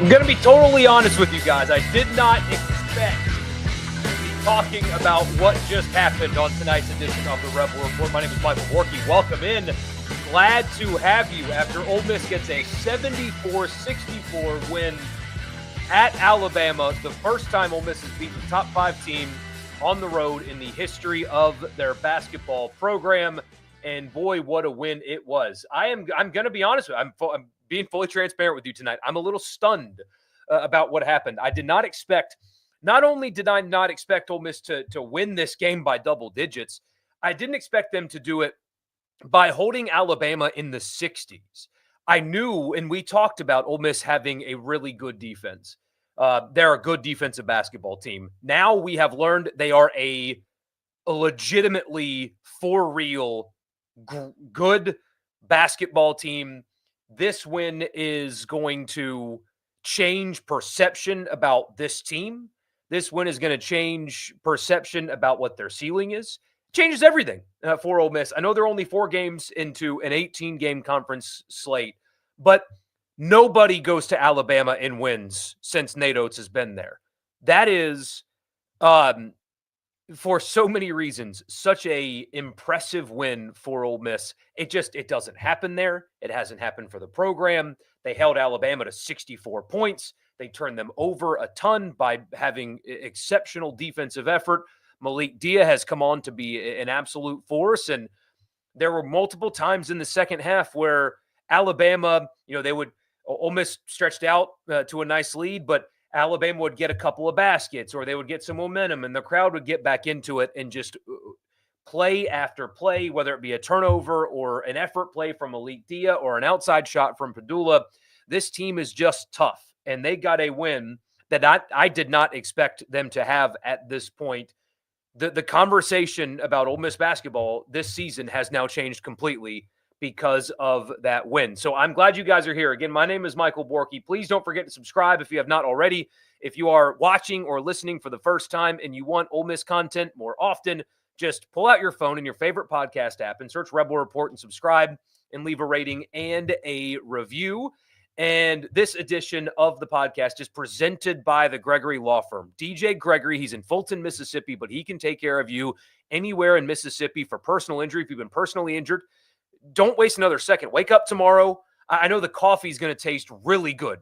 going to be totally honest with you guys. I did not expect to be talking about what just happened on tonight's edition of the Rebel Report. My name is Michael Borky. Welcome in. Glad to have you after Ole Miss gets a 74-64 win at Alabama. The first time Ole Miss has beaten a top 5 team on the road in the history of their basketball program. And boy, what a win it was. I'm going to be honest with you. I'm being fully transparent with you tonight. I'm a little stunned about what happened. I did not expect, not only did I not expect Ole Miss to win this game by double digits, I didn't expect them to do it by holding Alabama in the 60s. I knew, and we talked about Ole Miss having a really good defense. They're a good defensive basketball team. Now we have learned they are a legitimately, for real, good basketball team. This win is going to change perception about this team. This win is going to change perception about what their ceiling is. Changes everything for Ole Miss. I know they're only 4 games into an 18-game conference slate, but nobody goes to Alabama and wins since Nate Oates has been there. That is, for so many reasons, such a impressive win for Ole Miss. It doesn't happen there. It hasn't happened for the program. They held Alabama to 64 points. They turned them over a ton by having exceptional defensive effort. Malik Dia has come on to be an absolute force, and there were multiple times in the second half where Alabama, Ole Miss stretched out to a nice lead, but Alabama would get a couple of baskets or they would get some momentum and the crowd would get back into it and just play after play, whether it be a turnover or an effort play from Malik Dia or an outside shot from Padula. This team is just tough, and they got a win that I did not expect them to have at this point. The conversation about Ole Miss basketball this season has now changed completely because of that win. So I'm glad you guys are here. Again, my name is Michael Borky. Please don't forget to subscribe if you have not already. If you are watching or listening for the first time and you want Ole Miss content more often, just pull out your phone in your favorite podcast app and search Rebel Report and subscribe and leave a rating and a review. And this edition of the podcast is presented by the Gregory Law Firm. DJ Gregory, he's in Fulton, Mississippi, but he can take care of you anywhere in Mississippi for personal injury. If you've been personally injured, don't waste another second. Wake up tomorrow. I know the coffee is going to taste really good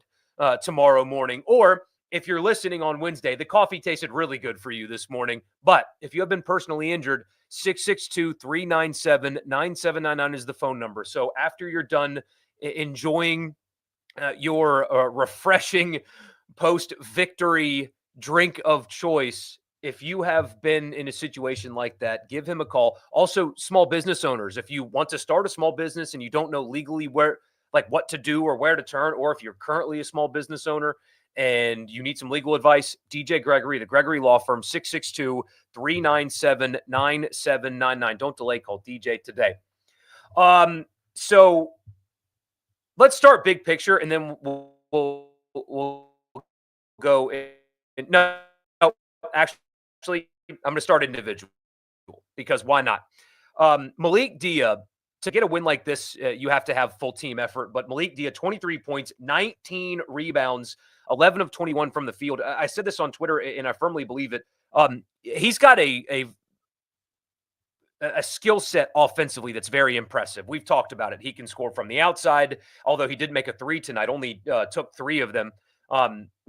tomorrow morning. Or if you're listening on Wednesday, the coffee tasted really good for you this morning. But if you have been personally injured, 662-397-9799 is the phone number. So after you're done enjoying your refreshing post-victory drink of choice, if you have been in a situation like that, give him a call. Also, small business owners, if you want to start a small business and you don't know legally what to do or where to turn, or if you're currently a small business owner and you need some legal advice, DJ Gregory, the Gregory Law Firm, 662-397-9799. Don't delay, call DJ today. So let's start big picture, and then we'll go in. No, actually, I'm going to start individual because why not? Malik Dia, to get a win like this, you have to have full team effort. But Malik Dia, 23 points, 19 rebounds, 11 of 21 from the field. I said this on Twitter, and I firmly believe it. He's got a skill set offensively that's very impressive. We've talked about it. He can score from the outside, although he did make a 3 tonight, only took 3 of them.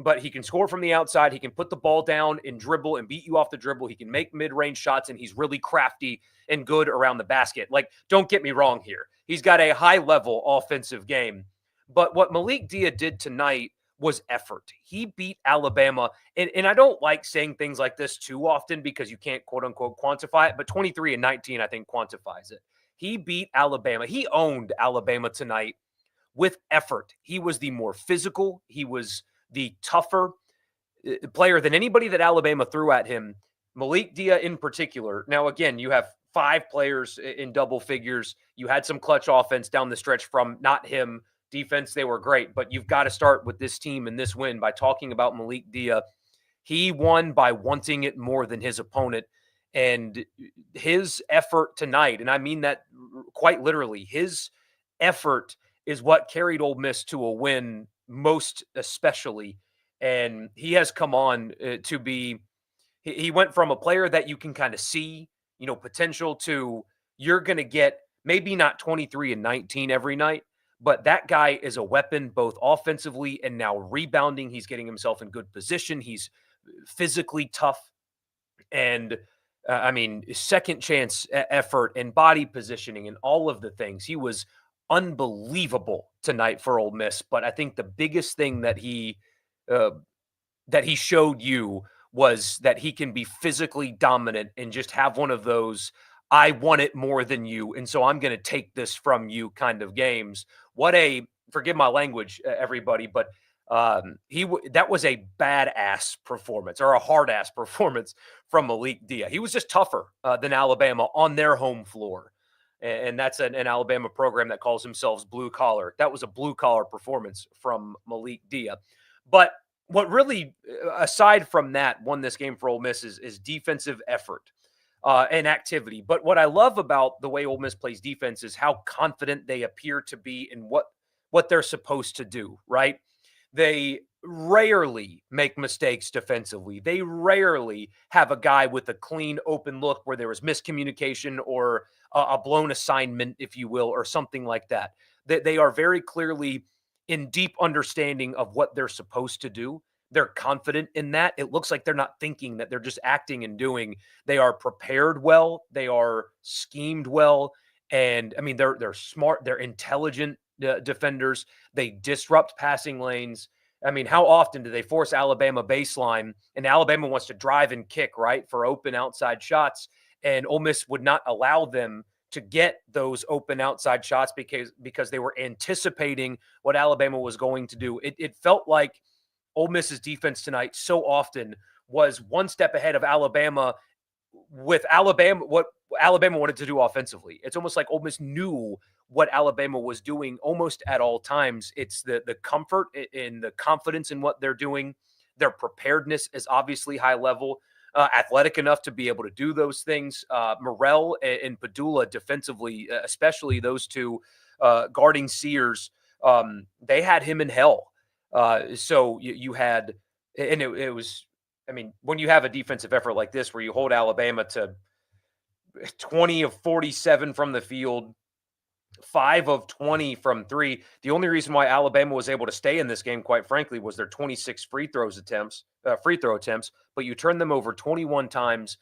But he can score from the outside. He can put the ball down and dribble and beat you off the dribble. He can make mid-range shots, and he's really crafty and good around the basket. Don't get me wrong here. He's got a high-level offensive game. But what Malik Dia did tonight was effort. He beat Alabama. And I don't like saying things like this too often because you can't, quote-unquote, quantify it. But 23 and 19, I think, quantifies it. He beat Alabama. He owned Alabama tonight with effort. He was the more physical. He was the tougher player than anybody that Alabama threw at him. Malik Dia in particular. Now, again, you have 5 players in double figures. You had some clutch offense down the stretch from not him. Defense, they were great. But you've got to start with this team and this win by talking about Malik Dia. He won by wanting it more than his opponent. And his effort tonight, and I mean that quite literally, his effort is what carried Ole Miss to a win most especially. And he has come on to be, he went from a player that you can kind of see, potential to you're going to get maybe not 23 and 19 every night, but that guy is a weapon both offensively and now rebounding. He's getting himself in good position. He's physically tough. And I mean, second chance effort and body positioning and all of the things. He was unbelievable tonight for Ole Miss. But I think the biggest thing uh, that he showed you was that he can be physically dominant and just have one of those I want it more than you, and so I'm going to take this from you kind of games. What a forgive my language, everybody, but that was a badass performance or a hard ass performance from Malik Dia. He was just tougher than Alabama on their home floor, and that's an Alabama program that calls themselves blue collar. That was a blue collar performance from Malik Dia, but what really, aside from that, won this game for Ole Miss is defensive effort and activity. But what I love about the way Ole Miss plays defense is how confident they appear to be in what they're supposed to do, right? They rarely make mistakes defensively. They rarely have a guy with a clean, open look where there was miscommunication or a blown assignment, if you will, or something like that. They are very clearly in deep understanding of what they're supposed to do. They're confident in that. It looks like they're not thinking, that they're just acting and doing. They are prepared well. They are schemed well. And I mean, they're smart. They're intelligent defenders. They disrupt passing lanes. I mean, how often do they force Alabama baseline and Alabama wants to drive and kick, right, for open outside shots? And Ole Miss would not allow them to get those open outside shots because they were anticipating what Alabama was going to do. It felt like Ole Miss's defense tonight so often was one step ahead of Alabama with what Alabama wanted to do offensively. It's almost like Ole Miss knew what Alabama was doing almost at all times. It's the comfort and the confidence in what they're doing. Their preparedness is obviously high level, athletic enough to be able to do those things. Morrell and Padula defensively, especially those two guarding Sears, they had him in hell. So you had, and it was, I mean, when you have a defensive effort like this, where you hold Alabama to 20 of 47 from the field, 5 of 20 from three. The only reason why Alabama was able to stay in this game, quite frankly, was their 26 free throw attempts. But you turn them over 21 times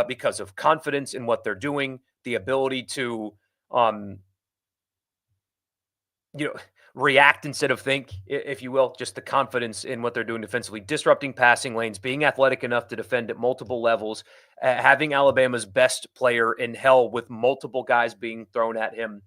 because of confidence in what they're doing, the ability to, react instead of think, if you will, just the confidence in what they're doing defensively, disrupting passing lanes, being athletic enough to defend at multiple levels, having Alabama's best player in hell with multiple guys being thrown at him.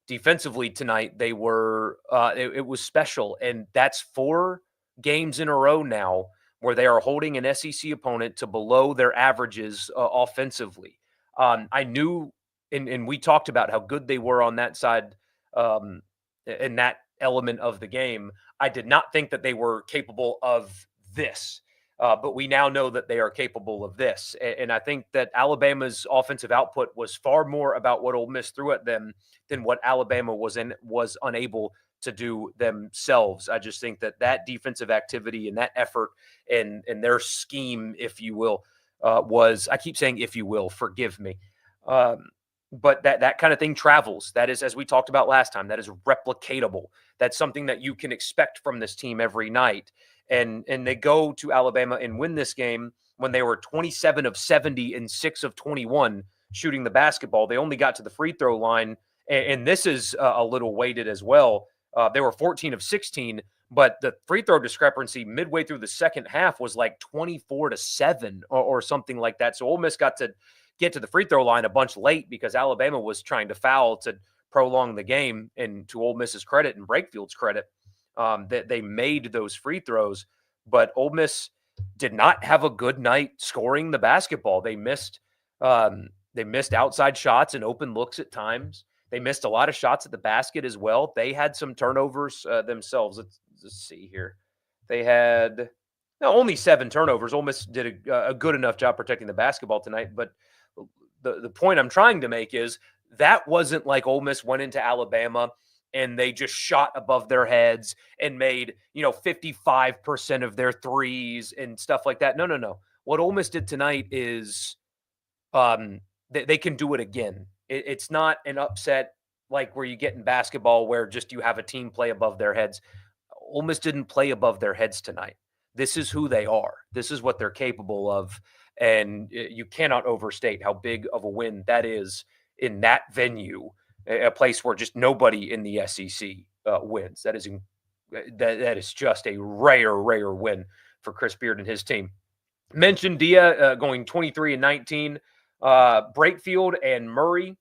Defensively tonight, they were, it was special. And that's 4 games in a row now where they are holding an SEC opponent to below their averages offensively. I knew, and we talked about how good they were on that side, in that element of the game. I did not think that they were capable of this, but we now know that they are capable of this. And I think that Alabama's offensive output was far more about what Ole Miss threw at them than what Alabama was unable to do themselves. I just think that defensive activity and that effort and their scheme, if you will, was, I keep saying if you will, forgive me, but that kind of thing travels. That is, as we talked about last time, that is replicatable. That's something that you can expect from this team every night. And they go to Alabama and win this game when they were 27 of 70 and 6 of 21 shooting the basketball. They only got to the free throw line, and this is a little weighted as well. They were 14 of 16, but the free throw discrepancy midway through the second half was like 24 to 7 or something like that. So Ole Miss got to get to the free throw line a bunch late because Alabama was trying to foul to prolong the game. And to Ole Miss's credit and Breakfield's credit, that they made those free throws, but Ole Miss did not have a good night scoring the basketball. They missed outside shots and open looks at times. They missed a lot of shots at the basket as well. They had some turnovers themselves. Let's see here. They had only 7 turnovers. Ole Miss did a good enough job protecting the basketball tonight, but the point I'm trying to make is that wasn't like Ole Miss went into Alabama and they just shot above their heads and made, 55% of their threes and stuff like that. No. What Ole Miss did tonight is they can do it again. It's not an upset like where you get in basketball where just you have a team play above their heads. Ole Miss didn't play above their heads tonight. This is who they are. This is what they're capable of. And you cannot overstate how big of a win that is in that venue, a place where just nobody in the SEC wins. That is just a rare win for Chris Beard and his team. Mentioned Dia going 23 and 19. Brakefield and Murray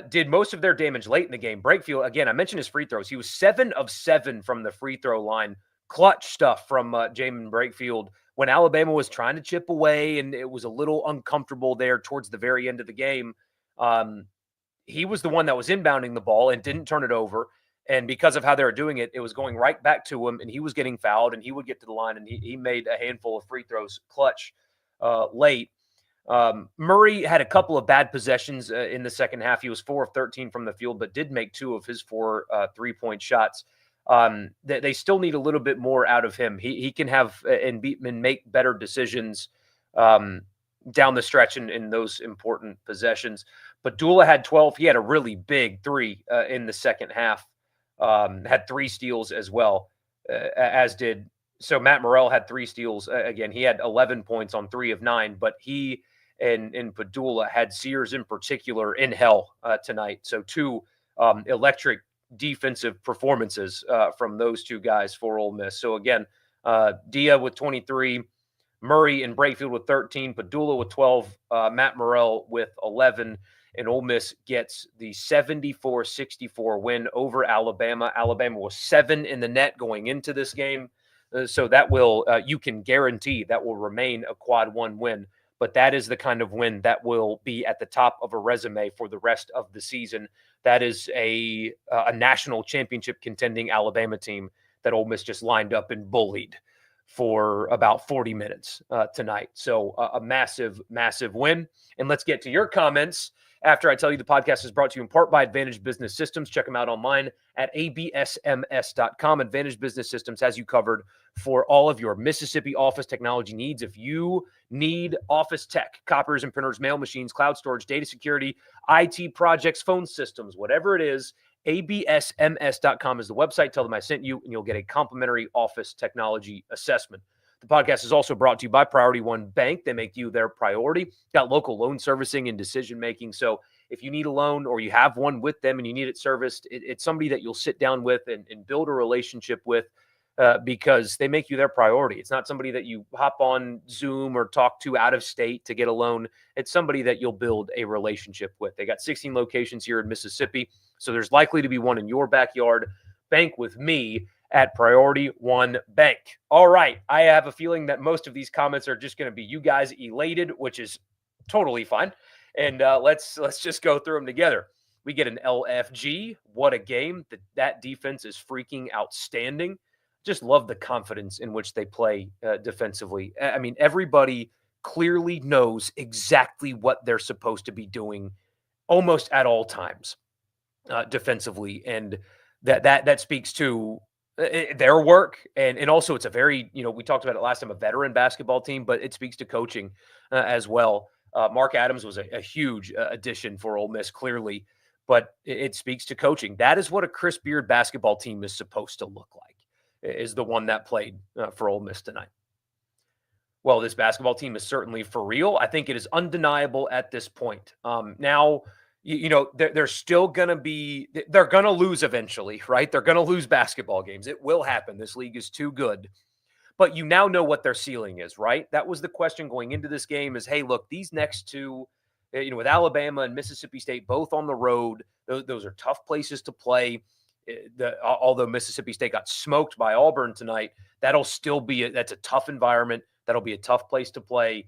did most of their damage late in the game. Brakefield, again, I mentioned his free throws. He was 7 of 7 from the free throw line. Clutch stuff from Jamin Brakefield when Alabama was trying to chip away and it was a little uncomfortable there towards the very end of the game. He was the one that was inbounding the ball and didn't turn it over. And because of how they were doing it, it was going right back to him, and he was getting fouled, and he would get to the line, and he made a handful of free throws clutch late. Murray had a couple of bad possessions in the second half. He was 4 of 13 from the field, but did make 2 of his 4 3-point shots. They still need a little bit more out of him. He can have and make better decisions down the stretch in those important possessions. But Dula had 12. He had a really big 3 in the second half. Had 3 steals as well, as did. So Matt Morrell had 3 steals. Again, he had 11 points on 3 of 9, but he and Padula had Sears in particular in hell tonight. So 2 electric defensive performances from those 2 guys for Ole Miss. So again, Dia with 23, Murray and Brakefield with 13, Padula with 12, Matt Morrell with 11. And Ole Miss gets the 74-64 win over Alabama. Alabama was 7 in the net going into this game. So that will, you can guarantee that will remain a quad 1 win. But that is the kind of win that will be at the top of a resume for the rest of the season. That is a national championship contending Alabama team that Ole Miss just lined up and bullied for about 40 minutes tonight. So a massive win. And let's get to your comments after I tell you the podcast is brought to you in part by Advantage Business Systems. Check them out online at absms.com. Advantage Business Systems has you covered for all of your Mississippi office technology needs. If you need office tech, copiers and printers, mail machines, cloud storage, data security, IT projects, phone systems, whatever it is, absms.com is the website. Tell them I sent you, and you'll get a complimentary office technology assessment. The podcast is also brought to you by Priority One Bank. They make you their priority. Got local loan servicing and decision-making. So if you need a loan or you have one with them and you need it serviced, it's somebody that you'll sit down with and build a relationship with because they make you their priority. It's not somebody that you hop on Zoom or talk to out of state to get a loan. It's somebody that you'll build a relationship with. They got 16 locations here in Mississippi, so there's likely to be one in your backyard. Bank with me at Priority One Bank. All right. I have a feeling that most of these comments are just going to be you guys elated, which is totally fine. And let's just go through them together. We get an LFG. What a game. That defense is freaking outstanding. Just love the confidence in which they play defensively. I mean, everybody clearly knows exactly what they're supposed to be doing almost at all times defensively. And that speaks to their work. And also it's a very, we talked about it last time, a veteran basketball team, but it speaks to coaching as well. Mark Adams was a huge addition for Ole Miss, clearly, but it speaks to coaching. That is what a Chris Beard basketball team is supposed to look like, is the one that played for Ole Miss tonight. Well, this basketball team is certainly for real. I think it is undeniable at this point. Now, they're still going to be – they're going to lose eventually, right? They're going to lose basketball games. It will happen. This league is too good. But you now know what their ceiling is, right? That was the question going into this game is, hey, look, these next two, with Alabama and Mississippi State both on the road, those are tough places to play. Although Mississippi State got smoked by Auburn tonight, that'll still be that's a tough environment. That'll be a tough place to play.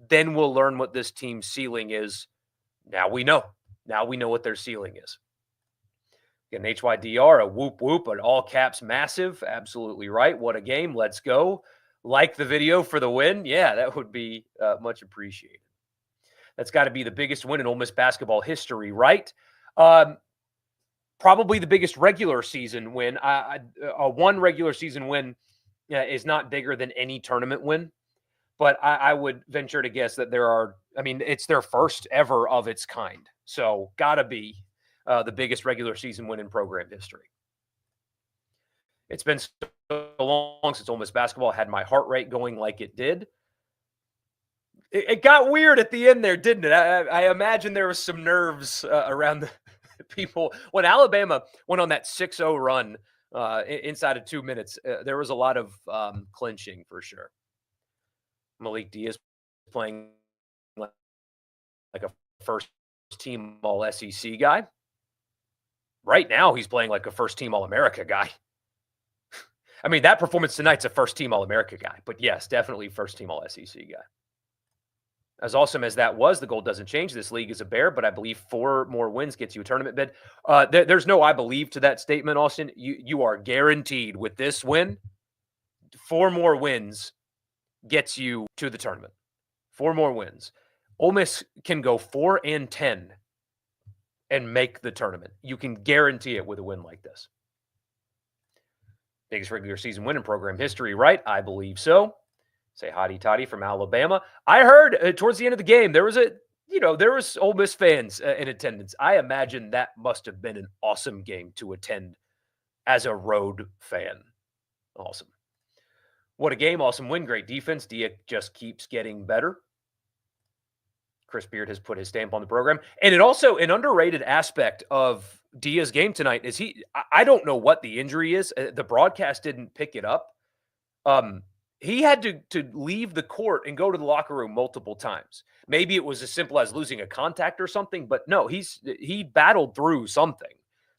Then we'll learn what this team's ceiling is. Now we know. Now we know what their ceiling is. Again, HYDR, a whoop whoop, an all caps massive. Absolutely right. What a game. Let's go. Like the video for the win. Yeah, that would be much appreciated. That's got to be the biggest win in Ole Miss basketball history, right? Probably the biggest regular season win. One regular season win is not bigger than any tournament win. But I would venture to guess that it's their first ever of its kind. So gotta be the biggest regular season win in program history. It's been so long since Ole Miss basketball had my heart rate going like it did. It got weird at the end there, didn't it? I imagine there was some nerves around the people. When Alabama went on that 6-0 run inside of 2 minutes, there was a lot of clinching for sure. Malik Dia is playing like a first-team All-SEC guy. Right now, he's playing like a first-team All-America guy. I mean, that performance tonight's a first-team All-America guy. But yes, definitely first-team All-SEC guy. As awesome as that was, the goal doesn't change. This league is a bear, but I believe 4 more wins gets you a tournament bid. There's no I believe to that statement, Austin. You are guaranteed with this win, 4 more wins gets you to the tournament. 4 more wins. Ole Miss can go 4-10 and make the tournament. You can guarantee it with a win like this. Biggest regular season win in program history, right? I believe so. Say hotty toddy from Alabama. I heard towards the end of the game, there was Ole Miss fans in attendance. I imagine that must have been an awesome game to attend as a road fan. Awesome. What a game. Awesome win. Great defense. Dia just keeps getting better. Chris Beard has put his stamp on the program. And it also, an underrated aspect of Dia's game tonight is I don't know what the injury is. The broadcast didn't pick it up. He had to leave the court and go to the locker room multiple times. Maybe it was as simple as losing a contact or something, but no, he battled through something.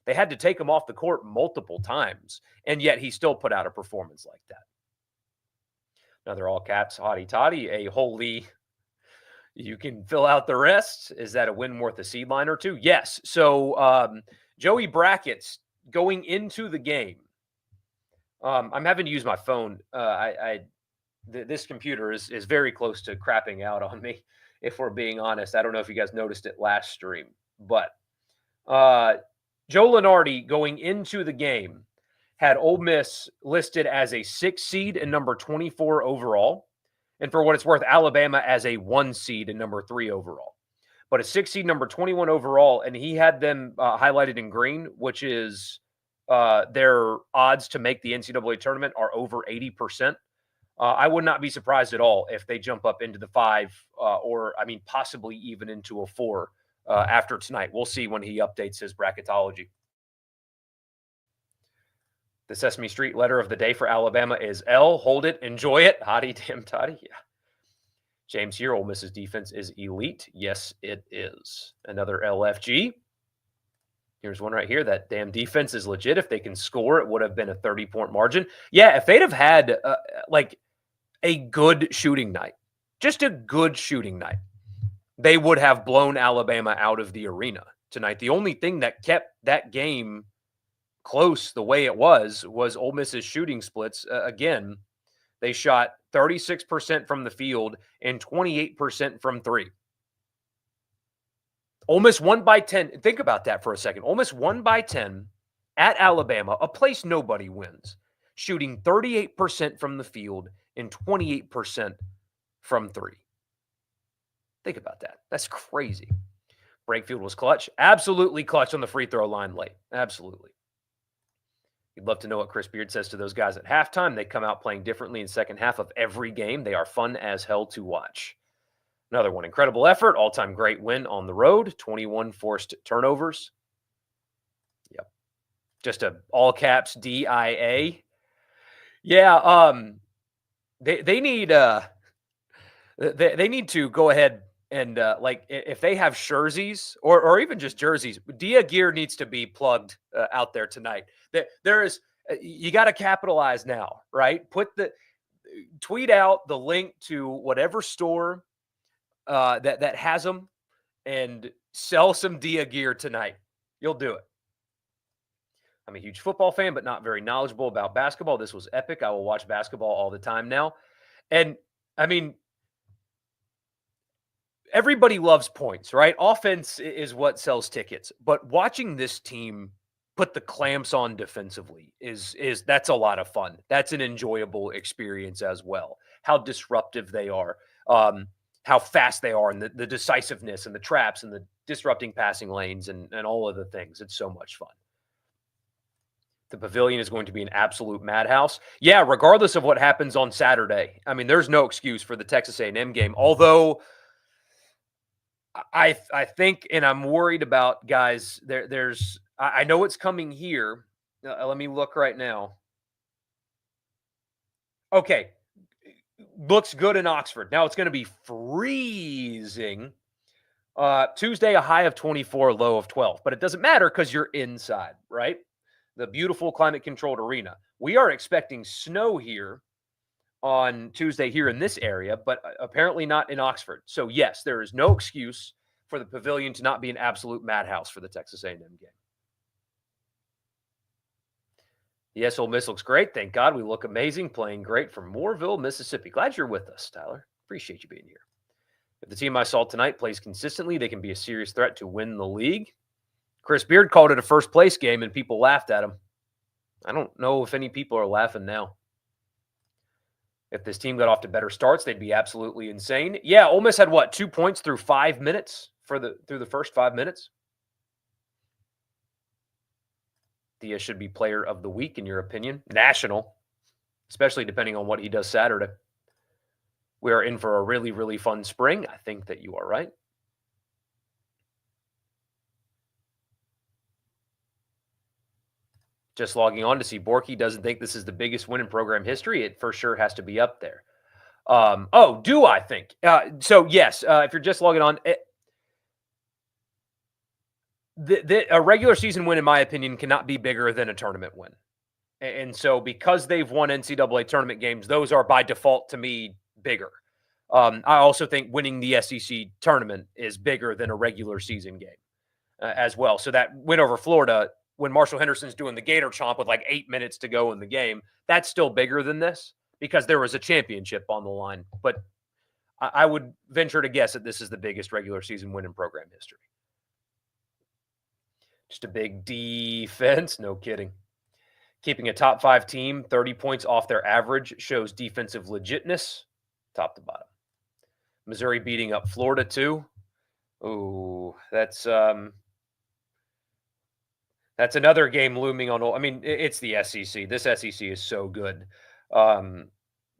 They had to take him off the court multiple times, and yet he still put out a performance like that. Another all caps hotty toddy, a holy. You can fill out the rest. Is that a win worth a seed line or two? Yes. So Joey Brackets going into the game. I'm having to use my phone. This computer is very close to crapping out on me, if we're being honest. I don't know if you guys noticed it last stream, but Joe Lunardi going into the game had Ole Miss listed as a 6 seed and number 24 overall. And for what it's worth, Alabama as a 1 seed and number 3 overall. But a 6 seed, number 21 overall, and he had them highlighted in green, which is their odds to make the NCAA tournament are over 80%. I would not be surprised at all if they jump up into the 5 or possibly even into a 4 after tonight. We'll see when he updates his bracketology. The Sesame Street letter of the day for Alabama is L. Hold it. Enjoy it. Hotty damn toddy. Yeah. James here. Ole Miss's defense is elite. Yes, it is. Another LFG. Here's one right here. That damn defense is legit. If they can score, it would have been a 30-point margin. Yeah, if they'd have had a good shooting night, just a good shooting night, they would have blown Alabama out of the arena tonight. The only thing that kept that game close the way it was Ole Miss's shooting splits. Again, they shot 36% from the field and 28% from 3. Ole Miss won by 10. Think about that for a second. Ole Miss won by 10 at Alabama, a place nobody wins, shooting 38% from the field and 28% from 3. Think about that. That's crazy. Brakefield was clutch. Absolutely clutch on the free throw line late. Absolutely. You'd love to know what Chris Beard says to those guys at halftime. They come out playing differently in second half of every game. They are fun as hell to watch. Another one, incredible effort, all-time great win on the road, 21 forced turnovers. Yep. Just a all caps DIA. Yeah, they need they need to go ahead and if they have jerseys or even just jerseys, Dia gear needs to be plugged out there tonight. There is you got to capitalize now, right? Tweet out the link to whatever store that has them and sell some Dia gear tonight. You'll do it. I'm a huge football fan, but not very knowledgeable about basketball. This was epic. I will watch basketball all the time now. And everybody loves points, right? Offense is what sells tickets. But watching this team put the clamps on defensively is that's a lot of fun. That's an enjoyable experience as well. How disruptive they are, how fast they are, and the decisiveness and the traps and the disrupting passing lanes and all of the things. It's so much fun. The pavilion is going to be an absolute madhouse. Yeah, regardless of what happens on Saturday. I mean, there's no excuse for the Texas A&M game. Although I think, and I'm worried about guys. I know it's coming here. Let me look right now. Okay, looks good in Oxford. Now it's going to be freezing. Tuesday, a high of 24, low of 12, but it doesn't matter because you're inside, right? The beautiful climate controlled arena. We are expecting snow here on Tuesday here in this area, but apparently not in Oxford. So yes, there is no excuse for the pavilion to not be an absolute madhouse for the Texas A&M game. Yes, Ole Miss looks great. Thank God we look amazing, playing great from Mooreville, Mississippi. Glad you're with us, Tyler. Appreciate you being here. If the team I saw tonight plays consistently, they can be a serious threat to win the league. Chris Beard called it a first place game and people laughed at him. I don't know if any people are laughing now. If this team got off to better starts, they'd be absolutely insane. Yeah, Ole Miss had what, 2 points through 5 minutes through the first 5 minutes? Dia should be player of the week, in your opinion. National, especially depending on what he does Saturday. We are in for a really, really fun spring. I think that you are right. Just logging on to see Borky doesn't think this is the biggest win in program history. It for sure has to be up there. Do I think? So, yes, if you're just logging on, a regular season win, in my opinion, cannot be bigger than a tournament win. And so because they've won NCAA tournament games, those are by default to me bigger. I also think winning the SEC tournament is bigger than a regular season game as well. So that win over Florida, when Marshall Henderson's doing the Gator chomp with like 8 minutes to go in the game, that's still bigger than this because there was a championship on the line. But I would venture to guess that this is the biggest regular season win in program history. Just a big defense. No kidding. Keeping a top 5 team 30 points off their average shows defensive legitness, top to bottom. Missouri beating up Florida too. Ooh, that's another game looming on. I mean, it's the SEC. This SEC is so good.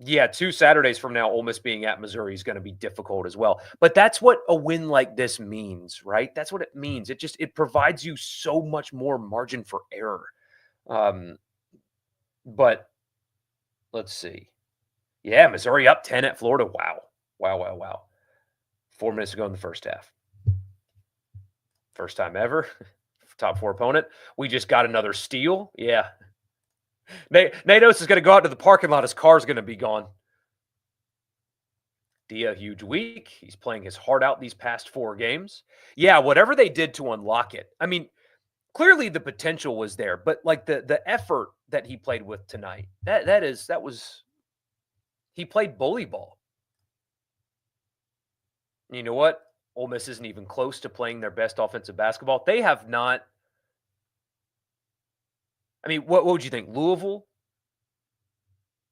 Yeah, 2 Saturdays from now, Ole Miss being at Missouri is going to be difficult as well. But that's what a win like this means, right? That's what it means. It provides you so much more margin for error. But let's see. Yeah, Missouri up 10 at Florida. Wow. 4 minutes ago in the first half. First time ever. Top 4 opponent. We just got another steal. Yeah. Natos is going to go out to the parking lot. His car's going to be gone. Dia, huge week. He's playing his heart out these past 4 games. Yeah, whatever they did to unlock it. I mean, clearly the potential was there, but like the effort that he played with tonight, that was he played bully ball. You know what? Ole Miss isn't even close to playing their best offensive basketball. They have not. I mean, what would you think? Louisville?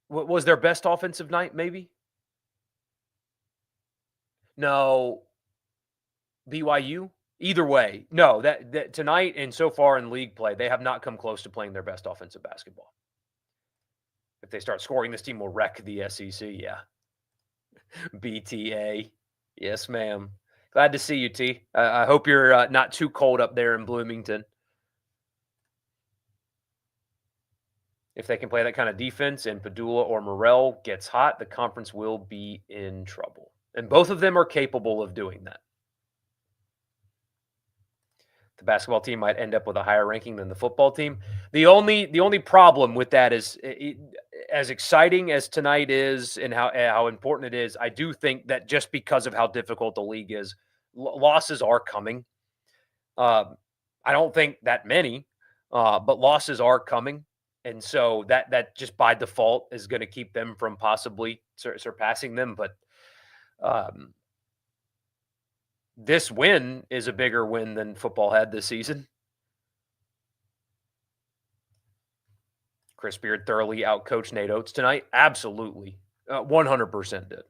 What was their best offensive night, maybe? No. BYU? Either way. No, that tonight and so far in league play, they have not come close to playing their best offensive basketball. If they start scoring, this team will wreck the SEC, yeah. BTA. Yes, ma'am. Glad to see you, T. I hope you're not too cold up there in Bloomington. If they can play that kind of defense and Padula or Morrell gets hot, the conference will be in trouble. And both of them are capable of doing that. The basketball team might end up with a higher ranking than the football team. The only problem with that is, as exciting as tonight is and how important it is, I do think that just because of how difficult the league is, losses are coming. I don't think that many, but losses are coming. And so that just by default is going to keep them from possibly surpassing them. But this win is a bigger win than football had this season. Chris Beard thoroughly outcoached Nate Oates tonight. Absolutely. 100% did.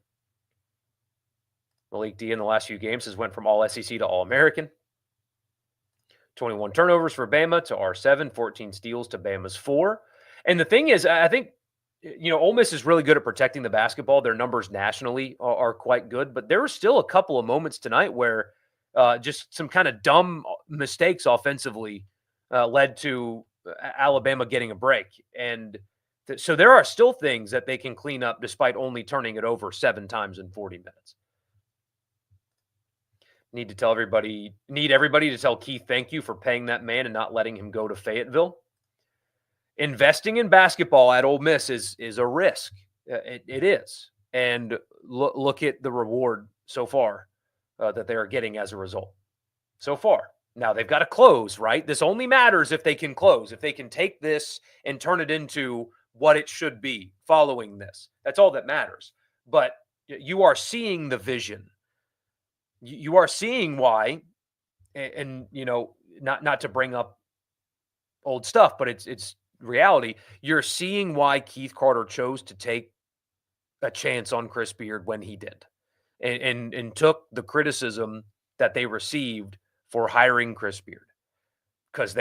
Malik Dia in the last few games has went from all SEC to all American. 21 turnovers for Bama to R7, 14 steals to Bama's 4. And the thing is, I think, Ole Miss is really good at protecting the basketball. Their numbers nationally are quite good, but there were still a couple of moments tonight where just some kind of dumb mistakes offensively led to Alabama getting a break. And so there are still things that they can clean up despite only turning it over 7 times in 40 minutes. Need everybody to tell Keith thank you for paying that man and not letting him go to Fayetteville. Investing in basketball at Ole Miss is a risk. It is. And look at the reward so far that they are getting as a result. So far. Now, they've got to close, right? This only matters if they can close, if they can take this and turn it into what it should be following this. That's all that matters. But you are seeing the vision. You are seeing why, and not to bring up old stuff, but it's reality. You're seeing why Keith Carter chose to take a chance on Chris Beard when he did, and took the criticism that they received for hiring Chris Beard, because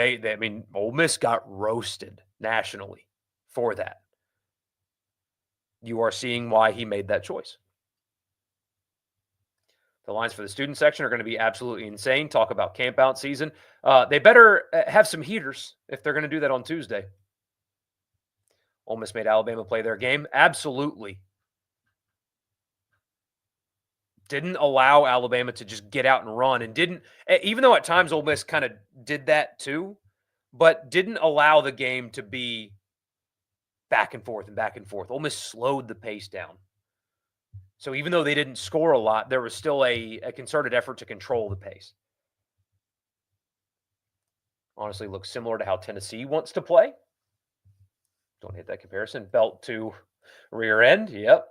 Ole Miss got roasted nationally for that. You are seeing why he made that choice. The lines for the student section are going to be absolutely insane. Talk about camp out season. They better have some heaters if they're going to do that on Tuesday. Ole Miss made Alabama play their game. Absolutely. Didn't allow Alabama to just get out and run, and didn't, even though at times Ole Miss kind of did that too, but didn't allow the game to be back and forth and back and forth. Ole Miss slowed the pace down. So even though they didn't score a lot, there was still a concerted effort to control the pace. Honestly, looks similar to how Tennessee wants to play. Don't hit that comparison. Belt to rear end. Yep.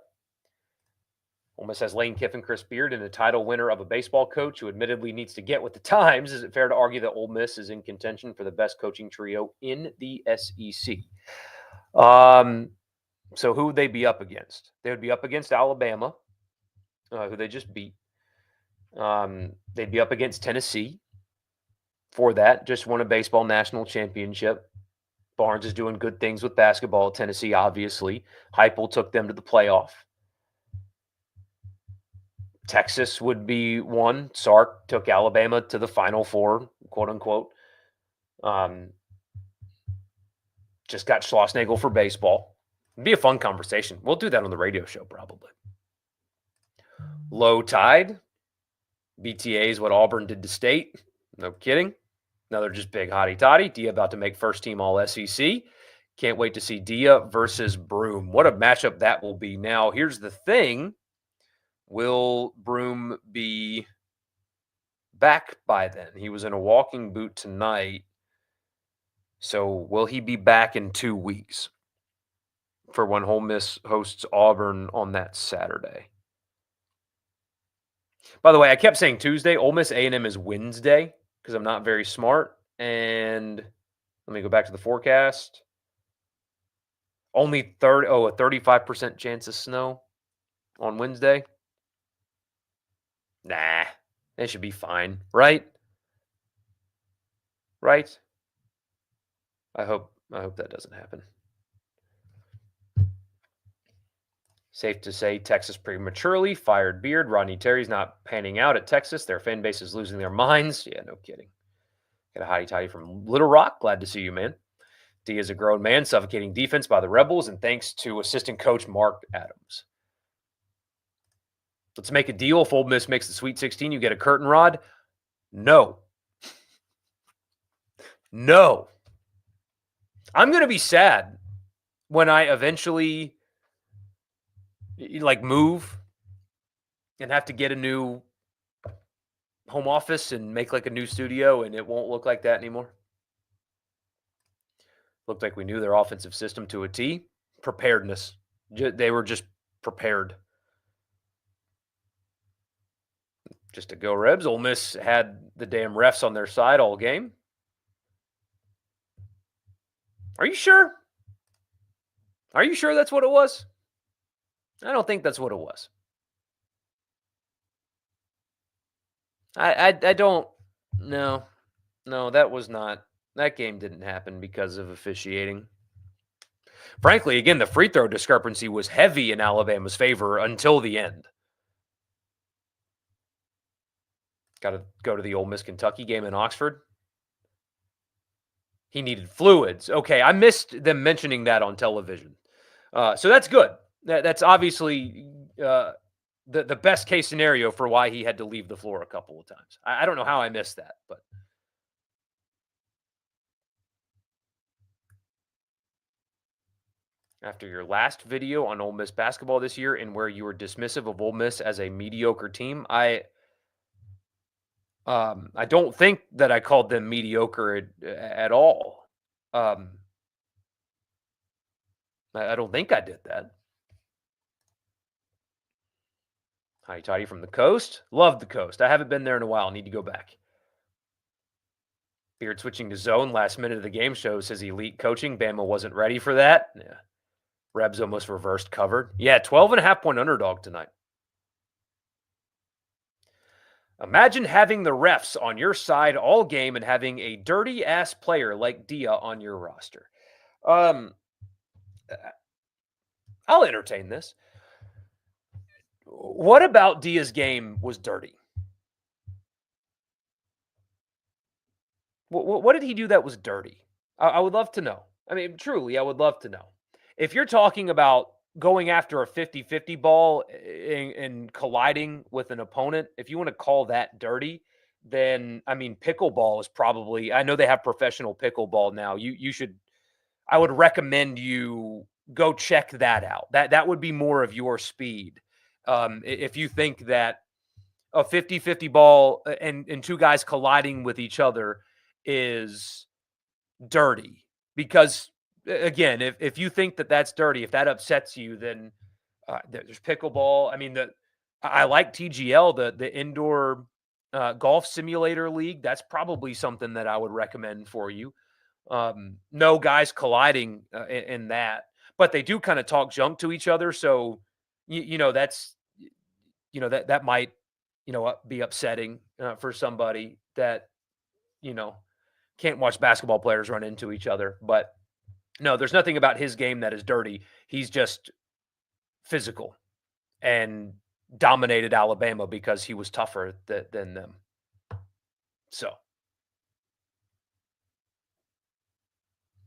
Ole Miss has Lane Kiffin, Chris Beard, and a title winner of a baseball coach who admittedly needs to get with the times. Is it fair to argue that Ole Miss is in contention for the best coaching trio in the SEC? So who would they be up against? They would be up against Alabama, who they just beat. They'd be up against Tennessee for that. Just won a baseball national championship. Barnes is doing good things with basketball at Tennessee, obviously. Heupel took them to the playoff. Texas would be one. Sark took Alabama to the Final Four, quote unquote. Just got Schlossnagle for baseball. It'd be a fun conversation. We'll do that on the radio show probably. Low Tide. BTA is what Auburn did to State. No kidding. Another just big hottie toddy. Dia about to make first team all SEC. Can't wait to see Dia versus Broom. What a matchup that will be. Now, here's the thing. Will Broom be back by then? He was in a walking boot tonight. So will he be back in 2 weeks for when Ole Miss hosts Auburn on that Saturday? By the way, I kept saying Tuesday. Ole Miss A&M is Wednesday because I'm not very smart. And let me go back to the forecast. Only a 35% chance of snow on Wednesday. Nah, they should be fine, right? Right? I hope that doesn't happen. Safe to say Texas prematurely fired Beard. Rodney Terry's not panning out at Texas. Their fan base is losing their minds. Yeah, no kidding. Got a hottie toddy from Little Rock. Glad to see you, man. D is a grown man, suffocating defense by the Rebels, and thanks to assistant coach Mark Adams. Let's make a deal. If Ole Miss makes the Sweet 16, you get a curtain rod. No. No. I'm going to be sad when I eventually move and have to get a new home office and make a new studio, and it won't look like that anymore. Looked like we knew their offensive system to a T. Preparedness. They were just prepared. Just to go Rebs. Ole Miss had the damn refs on their side all game. Are you sure? Are you sure that's what it was? I don't think that's what it was. I don't. No, no, that was not. That game didn't happen because of officiating. Frankly, again, the free throw discrepancy was heavy in Alabama's favor until the end. Got to go to the Ole Miss Kentucky game in Oxford. He needed fluids. Okay, I missed them mentioning that on television. So that's good. That's obviously the best case scenario for why he had to leave the floor a couple of times. I don't know how I missed that, but after your last video on Ole Miss basketball this year and where you were dismissive of Ole Miss as a mediocre team, I don't think that I called them mediocre at all. Um, I don't think I did that. Hi, Toddy from the coast. Love the coast. I haven't been there in a while. Need to go back. Beard switching to zone last minute of the game shows his elite coaching. Bama wasn't ready for that. Yeah. Rebs almost reversed covered. Yeah, 12.5 point underdog tonight. Imagine having the refs on your side all game and having a dirty ass player like Dia on your roster. Um, I'll entertain this. What about Dia's game was dirty? What did he do that was dirty? I would love to know. I mean, truly, I would love to know. If you're talking about going after a 50-50 ball and colliding with an opponent, if you want to call that dirty, then I mean, pickleball is probably. I know they have professional pickleball now. You should. I would recommend you go check that out. That would be more of your speed. If you think that a 50-50 ball and two guys colliding with each other is dirty, because again, if you think that that's dirty, if that upsets you, then there's pickleball. I mean, I like TGL, the indoor golf simulator league. That's probably something that I would recommend for you. No guys colliding in that, but they do kind of talk junk to each other. So that's that might be upsetting for somebody that you know can't watch basketball players run into each other. But no, there's nothing about his game that is dirty. He's just physical and dominated Alabama because he was tougher than them. So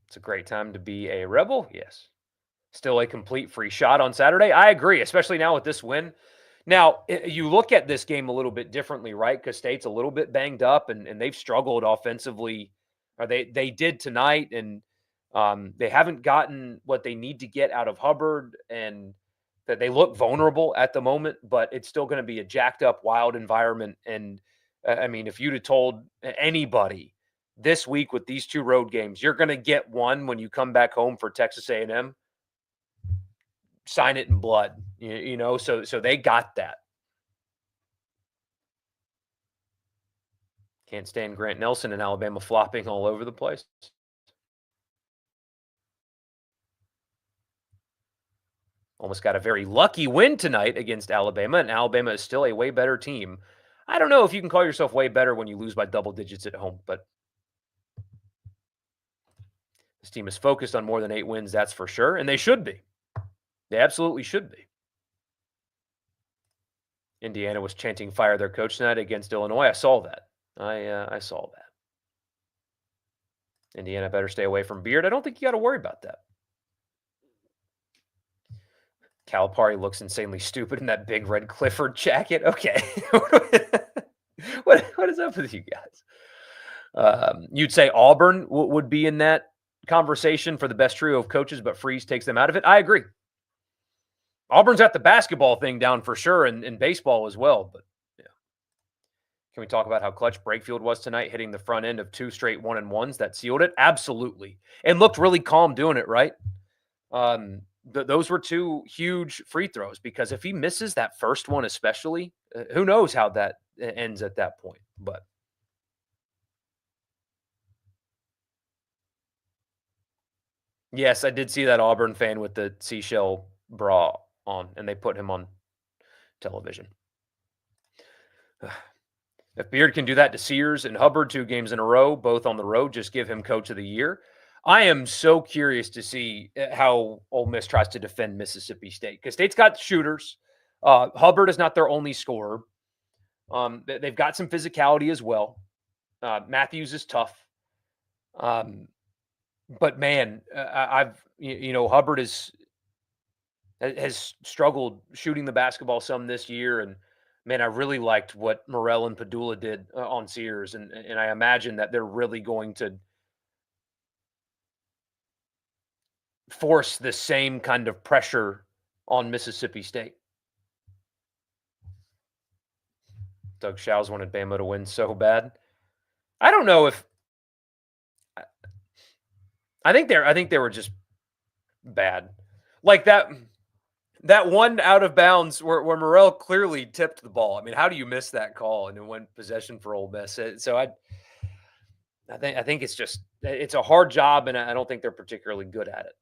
it's a great time to be a Rebel. Yes. Still a complete free shot on Saturday. I agree, especially now with this win. Now, you look at this game a little bit differently, right? Because State's a little bit banged up and they've struggled offensively, or they did tonight, and they haven't gotten what they need to get out of Hubbard, and that they look vulnerable at the moment, but it's still going to be a jacked up, wild environment. And I mean, if you'd have told anybody this week with these two road games, you're going to get one when you come back home for Texas A&M, sign it in blood, so they got that. Can't stand Grant Nelson and Alabama flopping all over the place. Almost got a very lucky win tonight against Alabama, and Alabama is still a way better team. I don't know if you can call yourself way better when you lose by double digits at home, but this team is focused on more than 8 wins, that's for sure, and they should be. They absolutely should be. Indiana was chanting "fire their coach" tonight against Illinois. I saw that. I saw that. Indiana better stay away from Beard. I don't think you got to worry about that. Calipari looks insanely stupid in that big red Clifford jacket. Okay. what is up with you guys? You'd say Auburn would be in that conversation for the best trio of coaches, but Freeze takes them out of it. I agree. Auburn's got the basketball thing down for sure, and baseball as well. But yeah, can we talk about how clutch Brakefield was tonight, hitting the front end of 2 straight 1-and-1s that sealed it? Absolutely, and looked really calm doing it. Right. Those were 2 huge free throws, because if he misses that first one, especially, who knows how that ends at that point. But Yes, I did see that Auburn fan with the seashell bra on, and they put him on television. If Beard can do that to Sears and Hubbard 2 games in a row, both on the road, just give him coach of the year. I am so curious to see how Ole Miss tries to defend Mississippi State because State's got shooters. Hubbard is not their only scorer. They've got some physicality as well. Matthews is tough. But man, Hubbard has struggled shooting the basketball some this year, and man, I really liked what Morel and Padula did on Sears, and I imagine that they're really going to force the same kind of pressure on Mississippi State. Doug Shows wanted Bama to win so bad. I don't know if I think they were just bad. Like that one out of bounds where Morel clearly tipped the ball. I mean, how do you miss that call and it went possession for Ole Miss? So I think it's a hard job, and I don't think they're particularly good at it.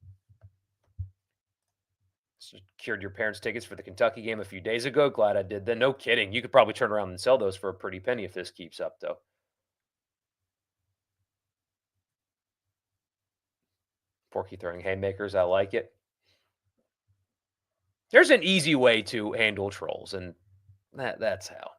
Secured your parents' tickets for the Kentucky game a few days ago. Glad I did. Then no kidding. You could probably turn around and sell those for a pretty penny if this keeps up, though. Porky throwing haymakers. I like it. There's an easy way to handle trolls, and that's how.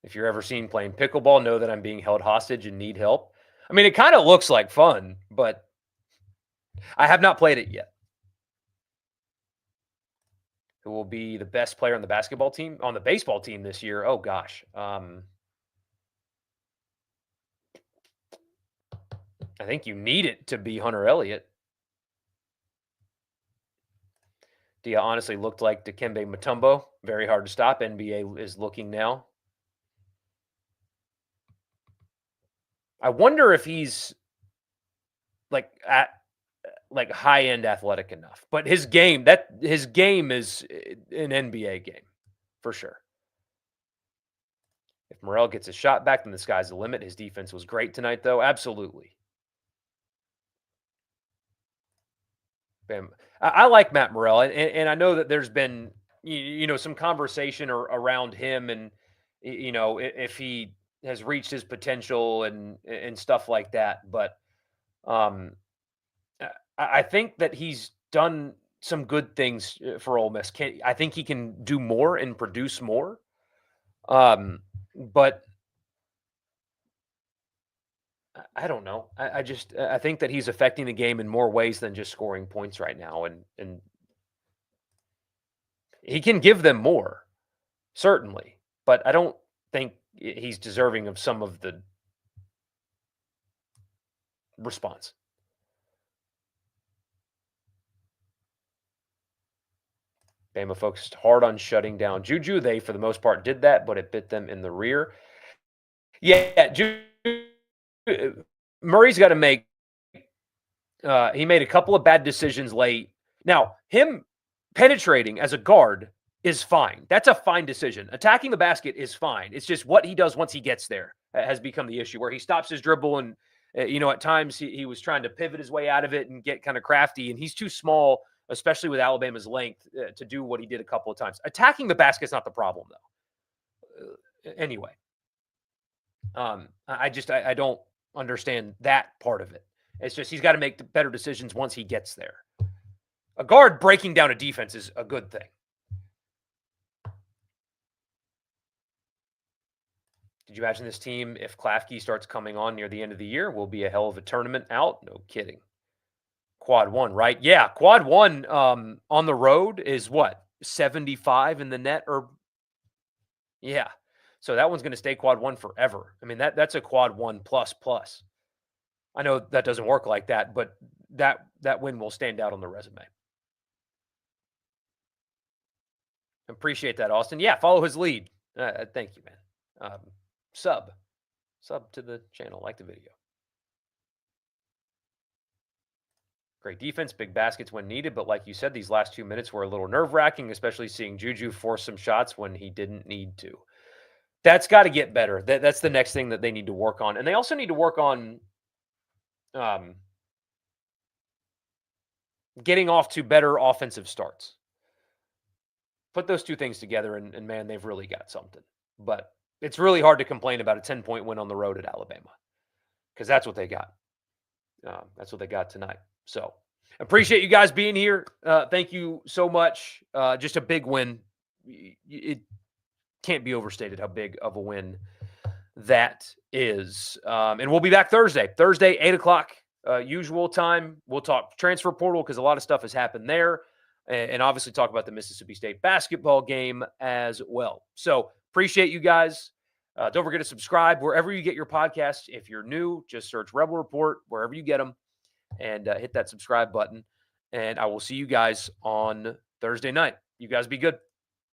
If you're ever seen playing pickleball, know that I'm being held hostage and need help. I mean, it kind of looks like fun, but I have not played it yet. Who will be the best player on the basketball team, on the baseball team this year? Oh gosh. I think you need it to be Hunter Elliott. Dia honestly looked like Dikembe Mutombo. Very hard to stop. NBA is looking now. I wonder if he's like high end athletic enough. But his game is an NBA game for sure. If Morel gets a shot back, then the sky's the limit. His defense was great tonight, though. Absolutely. Bam. I like Matt Morel, and I know that there's been some conversation around him, and if he has reached his potential and stuff like that. But I think that he's done some good things for Ole Miss. I think he can do more and produce more. But I don't know. I think that he's affecting the game in more ways than just scoring points right now, and he can give them more, certainly. But I don't think he's deserving of some of the response. Bama focused hard on shutting down Juju. They, for the most part, did that, but it bit them in the rear. Yeah, Murray's got to make. He made a couple of bad decisions late. Now, him penetrating as a guard is fine. That's a fine decision. Attacking the basket is fine. It's just what he does once he gets there has become the issue, where he stops his dribble and, at times he was trying to pivot his way out of it and get kind of crafty, and he's too small, especially with Alabama's length, to do what he did a couple of times. Attacking the basket is not the problem, though. Anyway, I don't understand that part of it. It's just he's got to make better decisions once he gets there. A guard breaking down a defense is a good thing. Did you imagine this team, if Klafke starts coming on near the end of the year, will be a hell of a tournament out? No kidding. Quad one, right? Yeah, quad one on the road is what? 75 in the net, or yeah. So that one's going to stay quad one forever. I mean, that's a quad one plus plus. I know that doesn't work like that, but that win will stand out on the resume. Appreciate that, Austin. Yeah, follow his lead. Thank you, man. Sub to the channel, like the video. Great defense, big baskets when needed, but like you said, these last 2 minutes were a little nerve-wracking, especially seeing Juju force some shots when he didn't need to. That's got to get better. That's the next thing that they need to work on. And they also need to work on um, getting off to better offensive starts. Put those two things together, and man, they've really got something. But it's really hard to complain about a 10-point win on the road at Alabama because that's what they got. That's what they got tonight. So appreciate you guys being here. Thank you so much. Just a big win. It can't be overstated how big of a win that is. And we'll be back Thursday, 8 o'clock, usual time. We'll talk transfer portal because a lot of stuff has happened there. And obviously talk about the Mississippi State basketball game as well. So appreciate you guys. Don't forget to subscribe wherever you get your podcasts. If you're new, just search Rebel Report wherever you get them and hit that subscribe button. And I will see you guys on Thursday night. You guys be good.